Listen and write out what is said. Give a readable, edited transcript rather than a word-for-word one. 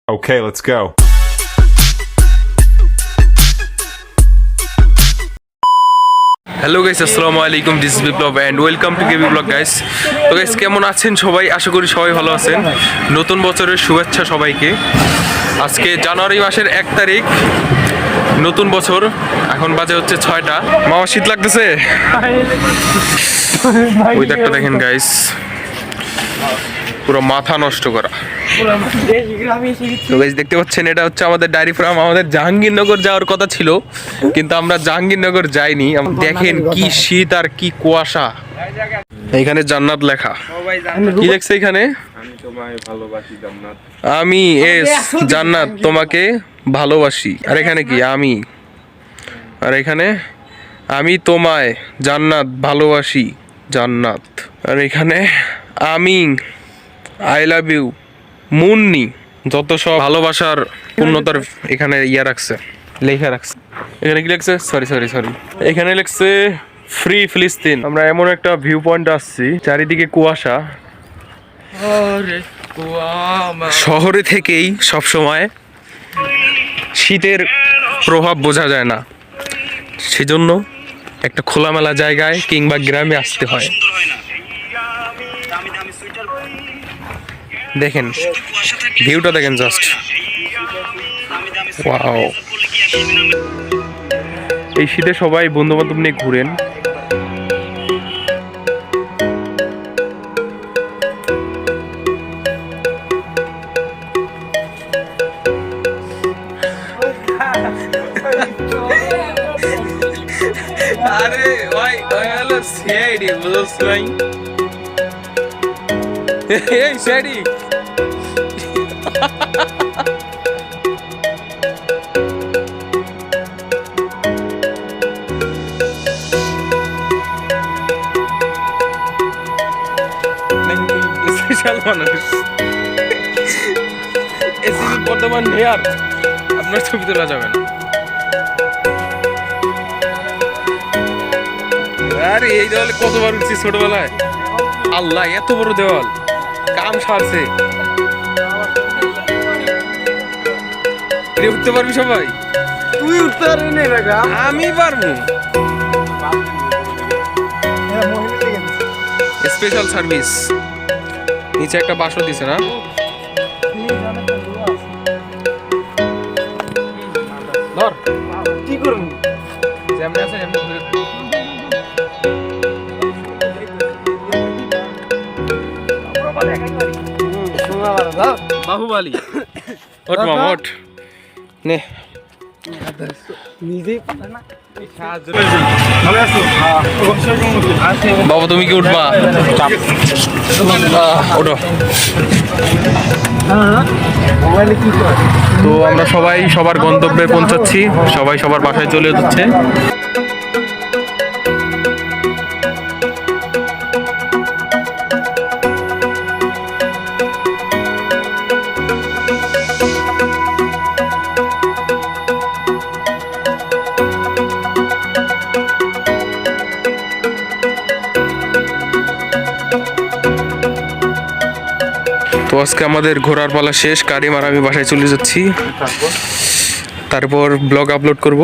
Okay, let's go. Hello guys, আসসালামু আলাইকুম। This is Biplob and welcome to KB blog guys. তো guys, কেমন আছেন সবাই? আশা করি সবাই ভালো আছেন। নতুন বছরের শুভেচ্ছা সবাইকে। আজকে জানুয়ারি মাসের 1 তারিখ, নতুন বছর। এখন বাজে হচ্ছে 6টা। মামা, শীত লাগতেছে? ওয়েদারটা দেখেন গাইস, পুরো মাথা নষ্ট করা। তো গাইস, দেখতে পাচ্ছেন এটা হচ্ছে আমাদের ডায়েরি ফার্ম। আমাদের জাহাঙ্গীরনগর যাওয়ার কথা ছিল, কিন্তু আমরা জাহাঙ্গীরনগর যাইনি। দেখেন কি শীত আর কি কুয়াশা। এইখানে জান্নাত লেখা। কি লেখছে এখানে? আমি এস জান্নাত তোমাকে ভালোবাসি। আর এখানে কি? আমি। আর এখানে আমি তোমায় জান্নাত ভালোবাসি, জান্নাত। আর এখানে আমি আই লাভ ইউ মুন্নি। যত সব ভালোবাসার পূর্ণতার এখানে রাখছে, লেখা রাখছে। এখানে কি লিখছে? সরি, এখানে লিখছে ফ্রি ফিলিস্তিন। আমরা এমন একটা ভিউ পয়েন্ট আসছি, চারিদিকে কুয়াশা। শহরে থেকেই সব সময় শীতের প্রভাব বোঝা যায় না, সেজন্য একটা খোলামেলা জায়গায় কিংবা গ্রামে আসতে হয়। দেখেন ভিউটা, দেখেন জাস্ট ওয়াও। এই শীতে সবাই বন্ধু বান্ধব নিয়ে ঘুরেন। আরে ভাই, হলো সিআইডি বুঝছ ভাই? এই সিআইডি স্পেশাল মানুষ। এসিবি বর্তমান মেয়ার, আপনার ছবি তোলা যাবে না। আরে এই দেওয়ালে কতবার উঠছি ছোটবেলায়। আল্লাহ, এত বড় দেওয়াল, কাম সারছে। উঠতে পারবি সবাই? তুই উঠতে পারবি না? আমি পারবো। Special service. নিচে একটা বাসও দিছে না? ধর, কি করবি? যেমন আছে এমনি ধরে। বাহুবালি। ওঠ মামা, ওঠ। নে বাবা, তুমি কি উঠবা? ওঠো। তো আমরা সবাই সবার গন্তব্যে পৌঁছাচ্ছি, সবাই সবার বাসায় চলে যাচ্ছে। তো আজকে আমাদের ঘোরার পালা শেষ। কারিম আর আমি বাসায় চলে যাচ্ছি, তারপর ব্লগ আপলোড করব।